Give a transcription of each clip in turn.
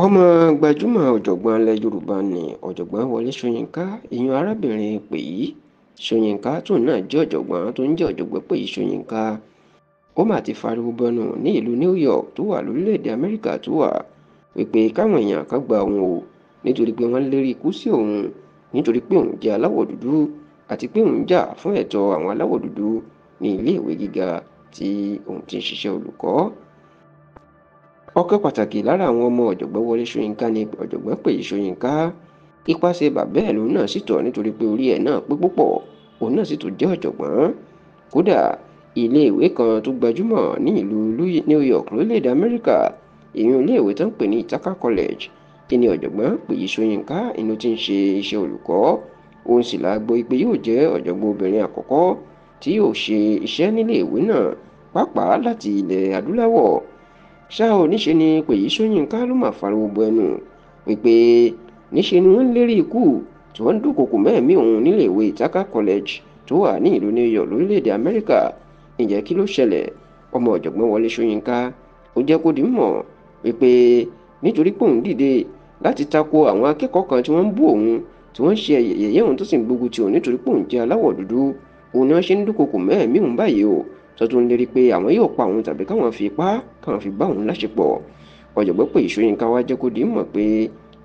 ọmọ gbajúmọ̀ ọ̀jọ̀gbọ́n ilẹ̀ yorùbá ní ọ̀jọ̀gbọ́n wọlé ṣóyínká ìyẹn arábìnrin pèyí ṣóyínká tóun náà jẹ́ ọ̀jọ̀gbọ́n tó ń jẹ́ ọ̀jọ̀gbọ́n pèyí ṣóyínká ó mà ti fariwo bọnu ní ìlú new york tó wà lórílẹ̀‐èdè amẹ́ríkà tó wà wípé káwọn èèyàn kan gba òun o nítorí pé wọ́n lérí ikú sí òun nítorí pé òun jẹ́ aláwọ̀ dúdú àti pé òun jà fún ẹ̀tọ́ àwọn aláwọ̀ dúdú ní iléèwé gíga tí òun ti ń ṣiṣẹ́ olùkọ́. ọ̀kan pàtàkì lára àwọn ọmọ ọ̀jọ̀gbọ́n wọlé ṣóyínká ni ọ̀jọ̀gbọ́n pèyí ṣóyínká. ipasẹ̀ bàbá ẹ̀ lòun náà sì tọ̀ nítorí pé orí ẹ̀ náà pé púpọ̀ òun náà sì tún jẹ́ ọ̀jọ̀gbọ́n. kódà iléèwé kan tó gbajúmọ̀ ní ìlú new york lórílẹ̀‐èdè amẹ́ríkà ìyẹn iléèwé tó ń pè ní Ithaca college ìní ọ̀jọ̀gbọ́n pèyí ṣóyínká inú tí ń ṣe iṣẹ́ olùkọ́. òun sì la gbọ́ pé yóò jẹ́ ọ̀jọ̀gbọ́n obìnrin àkọ́kọ́ tí yóò ṣe iṣẹ́ níléèwé náà pàápàá láti ilẹ̀ adúláwọ̀. ṣá ò níṣe ni pèyí ṣóyínká ló máa fariwo bọ ẹnu wípé níṣe ni wọ́n ń lérí ikú tí wọ́n ń dúnkòkò mẹ́ẹ̀mí òun níléèwé Ithaca college tó wà ní ìlú new york lórílẹ̀‐èdè amẹ́ríkà. ǹjẹ́ kí ló ṣẹlẹ̀? ọmọ ọ̀jọ̀gbọ́n wọlé ṣóyínká ó jẹ́ kó di mọ̀ wípé nítorí pé òun dìde láti tako àwọn akẹ́kọ̀ọ́ kan tí wọ́n ń bú òun tí wọ́n ń ṣe yẹ̀yẹ́ òun tó sì ń gbógun ti òun nítorí pé òun jẹ́ aláwọ̀ dúdú òun ni wọ́n ṣe ń dúnkòkò mẹ́ẹ̀mí òun báyìí o tọ́tún ń lérí pé àwọn yóò pa òun tàbí káwọn fi ipá káwọn fi bá òun láṣepọ̀. ọ̀jọ̀gbọ́n pèyí ṣóyínká wá jẹ́ kó di mọ̀ pé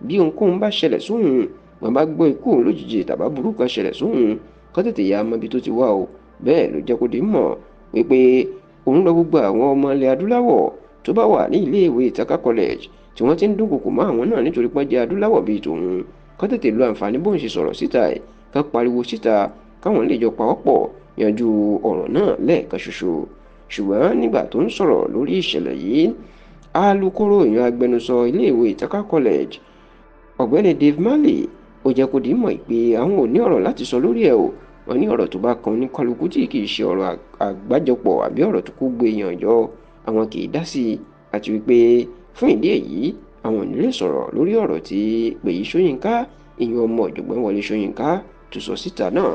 bí ohunkóhun bá ṣẹlẹ̀ sóhun wọn bá gbọ́ ikú òun lójijì tàbá burú kan ṣẹlẹ̀ sóhun kó tètè ya mọ ibi tó ti wá o. bẹ́ẹ̀ ló jẹ́ kó di mọ̀ wípé òun lọ gbogbo àwọn ọmọ ilẹ̀ adúláwọ̀ tó bá wà ní iléèwé Ithaca college tí wọ́n ti ń dúnkòkò mọ́ àwọn náà nítorí pé jẹ́ adúláwọ̀ bíi tòun kó tètè lo àǹfààní bóun ṣe sọ̀rọ̀ síta ẹ̀ ká pariwo síta káwọn lè jọ pawọ́pọ̀ yanjú ọ̀rọ̀ náà lẹ́ẹ̀kan ṣoṣo. ṣùgbọ́n nígbà tó ń sọ̀rọ̀ lórí ìṣẹ̀lẹ̀ yìí alukoro èèyàn agbẹnusọ iléèwé Ithaca college ọ̀gbẹ́ni Dave Marley ó jẹ́ kó di mọ̀ pé àwọn ò ní ọ̀rọ̀ láti sọ lórí ẹ̀ o. wọ́n ní ọ̀rọ̀ tó bá kan ní kálukú tí kì í ṣe ọ̀rọ̀ àgbájọpọ̀ àbí ọ̀rọ̀ tó kó gbé èèyàn jọ àwọn kì í dá sí i àti wípé fún ìdí èyí àwọn ò ní lè sọ̀rọ̀ lórí ọ̀rọ̀ tí pèyí ṣóyínká ìyẹn ọmọ ọ̀jọ̀gbọ́n wọlé ṣóyínká tó sọ síta náà.